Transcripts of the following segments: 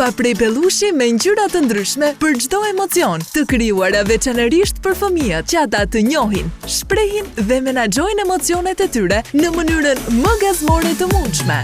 Bufa prej pellushi me ngjyra të ndryshme për çdo emocion, të krijuara veçanërisht për fëmijët, që ata të njohin, shprehin dhe menaxhojnë emocionet e tyre në mënyrën më gazmore të mundshme.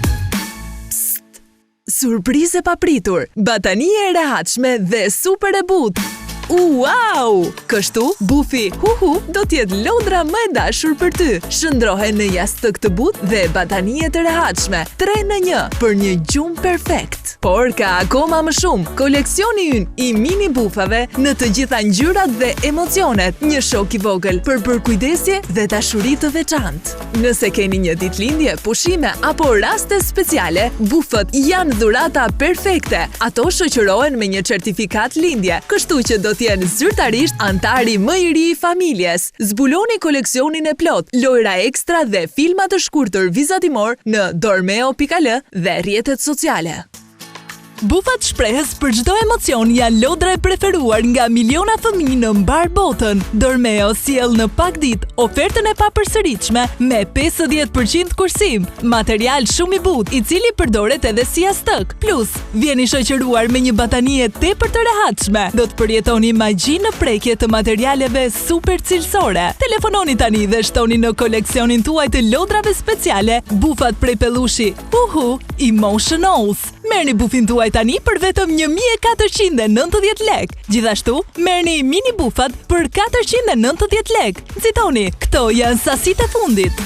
Psst! Surprizë e papritur, batanie e rehatshme dhe super e butë. Wow! Kështu, Bufi Huhu do t'jetë lodra më e dashur për ty. Shndrohen në jastëk të butë dhe batanie të rehatshme, 3 në 1 për një gjumë perfekt. Por ka akoma më shumë, koleksioni ynë i mini bufave në të gjitha ngjyrat dhe emocionet, një shok i vogël për përkujdesje dhe dashuri të veçantë. Nëse keni një ditëlindje, pushime apo raste speciale, bufët janë dhurata perfekte. Ato shoqërohen me një certifikat lindje, kështu që do t'jenë zyrtarisht antari më i ri i familjes. Zbuloni koleksionin e plot, lojra ekstra dhe filma të shkurtër vizatimor në dormeo.al dhe rrjetet sociale. Bufat shprehës për çdo emocion janë lodra e preferuar nga miliona fëmijë në mbar botën. Dormeo sjell në pak ditë ofertën e papërsëritshme me 50% kursim, material shumë i butë i cili përdoret edhe si jastëk. Plus, vjen i shoqëruar me një batanie tepër të rehatshme. Do të përjetoni magji në prekje të materialeve super cilësore. Telefononi tani dhe shtoni në koleksionin tuaj të lodrave speciale bufat prej pellushi Huhu Emotionals. Merrni bufin tuaj tani për vetëm 1490 lek. Gjithashtu, merrni mini bufat për 490 lek. Nxitoni, këto janë sasitë e fundit.